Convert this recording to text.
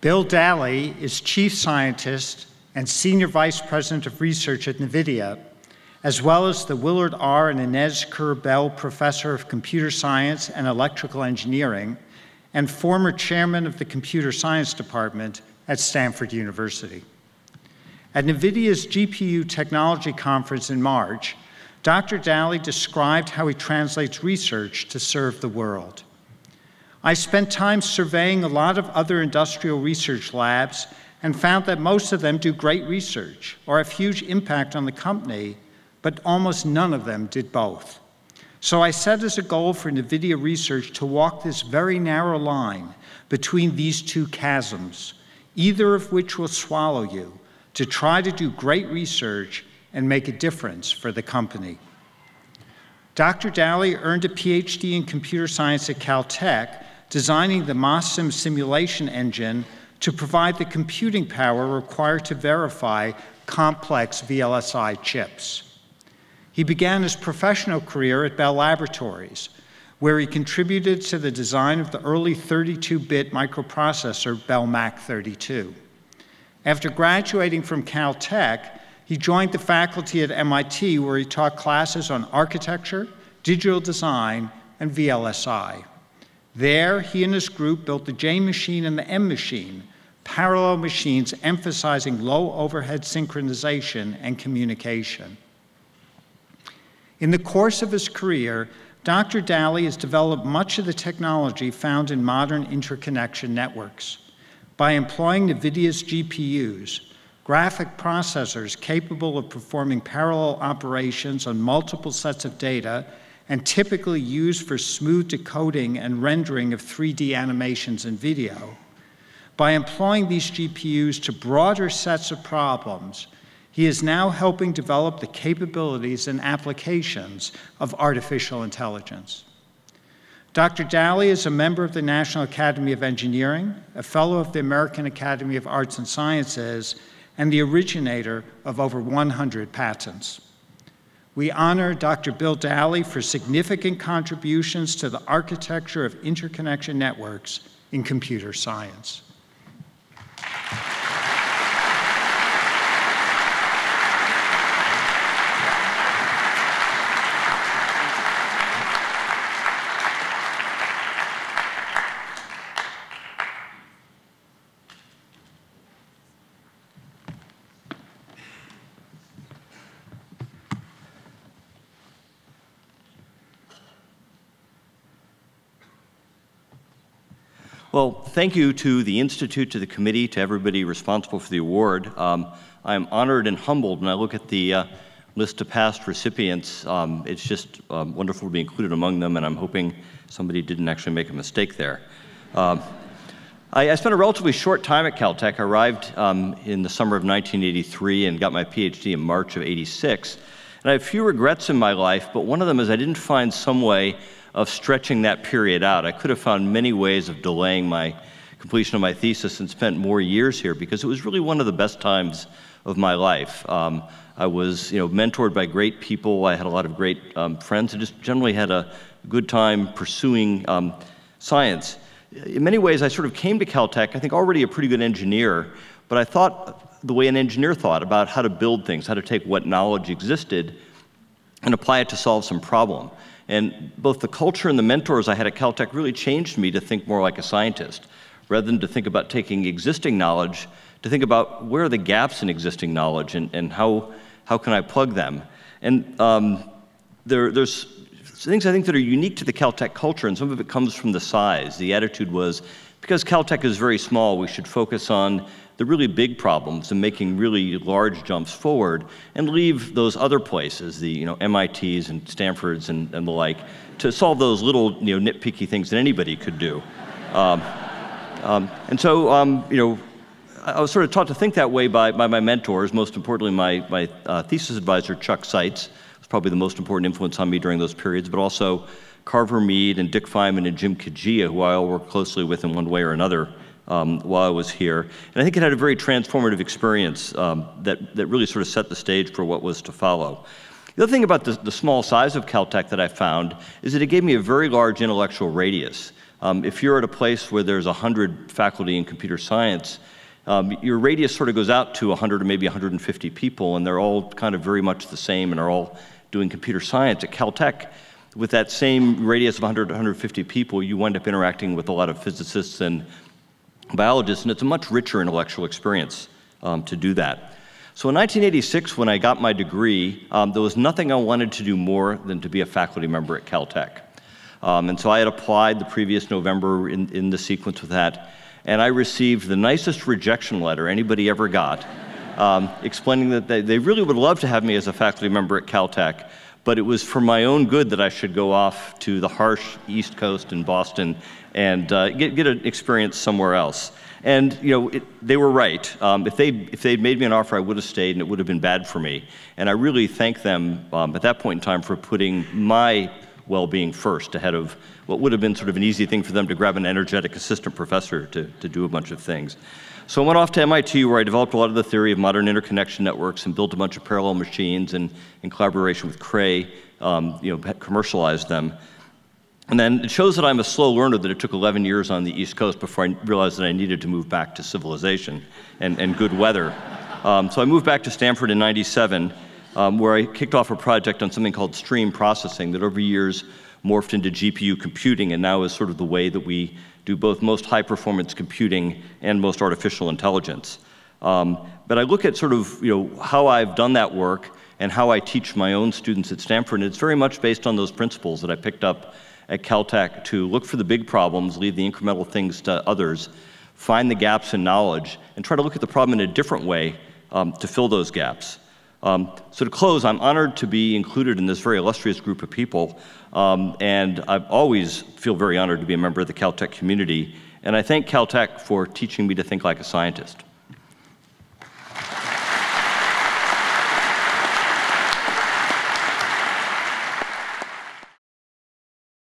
Bill Daly is Chief Scientist and Senior Vice President of Research at NVIDIA, as well as the Willard R. and Inez Kerr Bell Professor of Computer Science and Electrical Engineering, and former Chairman of the Computer Science Department at Stanford University. At NVIDIA's GPU Technology Conference in March, Dr. Daly described how he translates research to serve the world. I spent time surveying a lot of other industrial research labs and found that most of them do great research or have huge impact on the company, but almost none of them did both. So I set as a goal for NVIDIA research to walk this very narrow line between these two chasms, either of which will swallow you, to try to do great research and make a difference for the company. Dr. Daly earned a PhD in computer science at Caltech, designing the MOSSIM simulation engine to provide the computing power required to verify complex VLSI chips. He began his professional career at Bell Laboratories, where he contributed to the design of the early 32-bit microprocessor Bell Mac 32. After graduating from Caltech, he joined the faculty at MIT, where he taught classes on architecture, digital design, and VLSI. There, he and his group built the J machine and the M machine, parallel machines emphasizing low overhead synchronization and communication. In the course of his career, Dr. Daly has developed much of the technology found in modern interconnection networks. By employing NVIDIA's GPUs, graphic processors capable of performing parallel operations on multiple sets of data and typically used for smooth decoding and rendering of 3D animations and video. By employing these GPUs to broader sets of problems, he is now helping develop the capabilities and applications of artificial intelligence. Dr. Daly is a member of the National Academy of Engineering, a fellow of the American Academy of Arts and Sciences, and the originator of over 100 patents. We honor Dr. Bill Daly for significant contributions to the architecture of interconnection networks in computer science. Well, thank you to the Institute, to the committee, to everybody responsible for the award. I'm honored and humbled when I look at the list of past recipients. It's just wonderful to be included among them, and I'm hoping somebody didn't actually make a mistake there. I spent a relatively short time at Caltech. I arrived in the summer of 1983 and got my PhD in March of '86. And I have few regrets in my life, but one of them is I didn't find some way of stretching that period out. I could have found many ways of delaying my completion of my thesis and spent more years here, because it was really one of the best times of my life. I was mentored by great people. I had a lot of great friends, and just generally had a good time pursuing science. In many ways, I sort of came to Caltech, I think already a pretty good engineer, but I thought the way an engineer thought about how to build things, how to take what knowledge existed and apply it to solve some problem. And both the culture and the mentors I had at Caltech really changed me to think more like a scientist, rather than to think about taking existing knowledge, to think about where are the gaps in existing knowledge and how can I plug them. And there's things I think that are unique to the Caltech culture, and some of it comes from the size. The attitude was, because Caltech is very small, we should focus on the really big problems and making really large jumps forward, and leave those other places, the MITs and Stanfords and the like, to solve those little nitpicky things that anybody could do. And so I was sort of taught to think that way by my mentors, most importantly my thesis advisor, Chuck Seitz, was probably the most important influence on me during those periods, but also Carver Mead and Dick Feynman and Jim Kajia, who I all worked closely with in one way or another while I was here. And I think it had a very transformative experience that really sort of set the stage for what was to follow. The other thing about the small size of Caltech that I found is that it gave me a very large intellectual radius. If you're at a place where there's 100 faculty in computer science, your radius sort of goes out to 100 or maybe 150 people, and they're all kind of very much the same and are all doing computer science. At Caltech, with that same radius of 100 to 150 people, you wind up interacting with a lot of physicists and biologists, and it's a much richer intellectual experience to do that. So in 1986, when I got my degree, there was nothing I wanted to do more than to be a faculty member at Caltech. And so I had applied the previous November in the sequence with that, and I received the nicest rejection letter anybody ever got, explaining that they really would love to have me as a faculty member at Caltech, but it was for my own good that I should go off to the harsh East Coast in Boston and get an experience somewhere else. And they were right. If they'd made me an offer, I would have stayed, and it would have been bad for me. And I really thank them at that point in time for putting my well-being first, ahead of what would have been sort of an easy thing for them to grab an energetic assistant professor to do a bunch of things. So I went off to MIT, where I developed a lot of the theory of modern interconnection networks and built a bunch of parallel machines, and in collaboration with Cray, commercialized them. And then it shows that I'm a slow learner, that it took 11 years on the East Coast before I realized that I needed to move back to civilization and good weather. So I moved back to Stanford in '97, where I kicked off a project on something called stream processing that over years morphed into GPU computing, and now is sort of the way that we do both most high-performance computing and most artificial intelligence. But I look at sort of how I've done that work and how I teach my own students at Stanford, and it's very much based on those principles that I picked up at Caltech, to look for the big problems, leave the incremental things to others, find the gaps in knowledge, and try to look at the problem in a different way to fill those gaps. So to close, I'm honored to be included in this very illustrious group of people, and I always feel very honored to be a member of the Caltech community, and I thank Caltech for teaching me to think like a scientist.